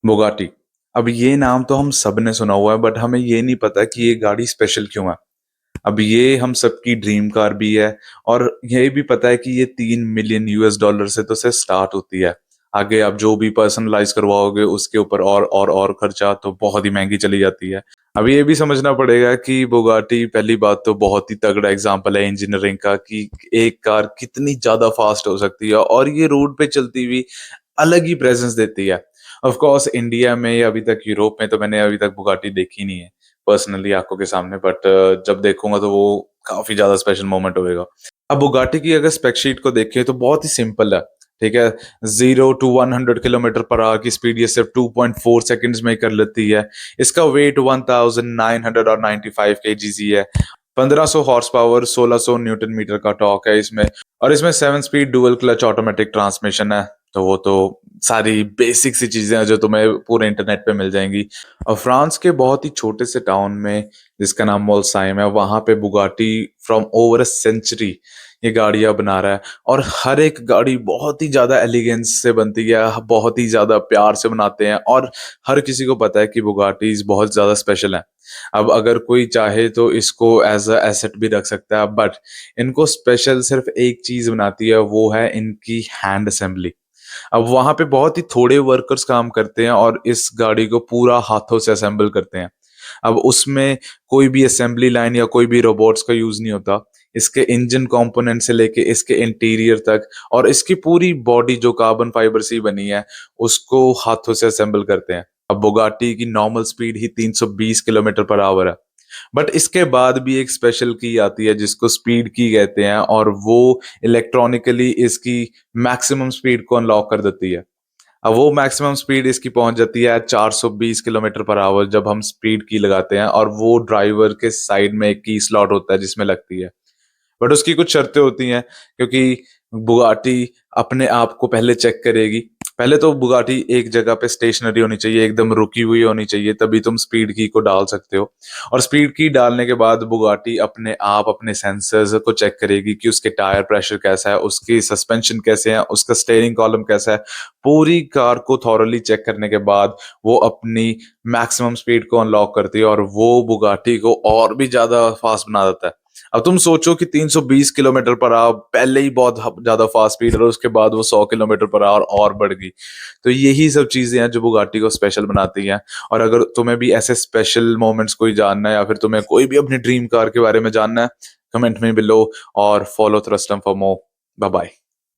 Bugatti. अब ये नाम तो हम सबने सुना हुआ है, बट हमें ये नहीं पता कि ये गाड़ी स्पेशल क्यों है। अब ये हम सबकी ड्रीम कार भी है, और ये भी पता है कि ये 3 मिलियन US डॉलर से तो से स्टार्ट होती है। आगे आप जो भी पर्सनलाइज करवाओगे उसके ऊपर और खर्चा तो बहुत ही महंगी चली जाती है। अब ये भी समझना पड़ेगा कि बुगाटी पहली बात तो बहुत ही तगड़ा एग्जाम्पल है इंजीनियरिंग का, कि एक कार कितनी ज्यादा फास्ट हो सकती है और ये रोड पे चलती हुई अलग ही प्रेजेंस देती है। ऑफ कोर्स इंडिया में या अभी तक यूरोप में तो मैंने अभी तक बुगाटी देखी नहीं है पर्सनली आंखों के सामने, बट जब देखूंगा तो वो काफी ज्यादा स्पेशल मोमेंट होएगा। अब बुगाटी की अगर स्पेक शीट को देखें तो बहुत ही सिंपल है। ठीक है, 0 to 100 किलोमीटर पर आवर की स्पीड ये सिर्फ 2.4 सेकेंड्स में कर लेती है। इसका वेट 1995 kg है। 1500 हॉर्स पावर, 1600 Nm का टॉर्क है इसमें, और इसमें 7 speed dual clutch automatic transmission है। तो वो तो सारी बेसिक सी चीजें हैं जो तुम्हें पूरे इंटरनेट पे मिल जाएंगी। और फ्रांस के बहुत ही छोटे से टाउन में जिसका नाम मोल्साइम है, वहां पे Bugatti from over a century ये गाड़ियां बना रहा है। और हर एक गाड़ी बहुत ही ज्यादा एलिगेंस से बनती है, बहुत ही ज्यादा प्यार से बनाते हैं, और हर किसी को पता है कि बुगाटीज बहुत ज्यादा स्पेशल है। अब अगर कोई चाहे तो इसको एज अ एसेट भी रख सकता है, बट इनको स्पेशल सिर्फ एक चीज बनाती है, वो है इनकी हैंड असेंबली। अब वहां पे बहुत ही थोड़े वर्कर्स काम करते हैं और इस गाड़ी को पूरा हाथों से असेंबल करते हैं। अब उसमें कोई भी असेंबली लाइन या कोई भी रोबोट्स का यूज नहीं होता। इसके इंजन कंपोनेंट से लेके इसके इंटीरियर तक और इसकी पूरी बॉडी जो कार्बन फाइबर से ही बनी है, उसको हाथों से असेंबल करते हैं। अब बुगाटी की नॉर्मल स्पीड ही 320 km/h है, बट इसके बाद भी एक स्पेशल की आती है जिसको स्पीड की कहते हैं, और वो इलेक्ट्रॉनिकली इसकी मैक्सिमम स्पीड को अनलॉक कर देती है। अब वो मैक्सिमम स्पीड इसकी पहुंच जाती है 420 km/h जब हम स्पीड की लगाते हैं, और वो ड्राइवर के साइड में एक की स्लॉट होता है जिसमें लगती है। बट उसकी कुछ शर्तें होती हैं, क्योंकि बुगाटी अपने आप को पहले चेक करेगी। पहले तो बुगाटी एक जगह पे स्टेशनरी होनी चाहिए, एकदम रुकी हुई होनी चाहिए, तभी तुम स्पीड की को डाल सकते हो। और स्पीड की डालने के बाद बुगाटी अपने आप अपने सेंसर्स को चेक करेगी कि उसके टायर प्रेशर कैसा है, उसकी सस्पेंशन कैसे है, उसका स्टीयरिंग कॉलम कैसा है। पूरी कार को थॉरली चेक करने के बाद वो अपनी मैक्सिमम स्पीड को अनलॉक करती है, और वो बुगाटी को और भी ज्यादा फास्ट बना देता है। अब तुम सोचो कि 320 km/h पहले ही बहुत ज्यादा फास्ट स्पीड है, और उसके बाद वो 100 km/h और बढ़ गई। तो यही सब चीजें हैं जो बुगाटी को स्पेशल बनाती हैं। और अगर तुम्हें भी ऐसे स्पेशल मोमेंट्स कोई जानना है, या फिर तुम्हें कोई भी अपनी ड्रीम कार के बारे में जानना है, कमेंट में बिलो, और फॉलो थ्रस्टम फॉर मोर। Bye bye.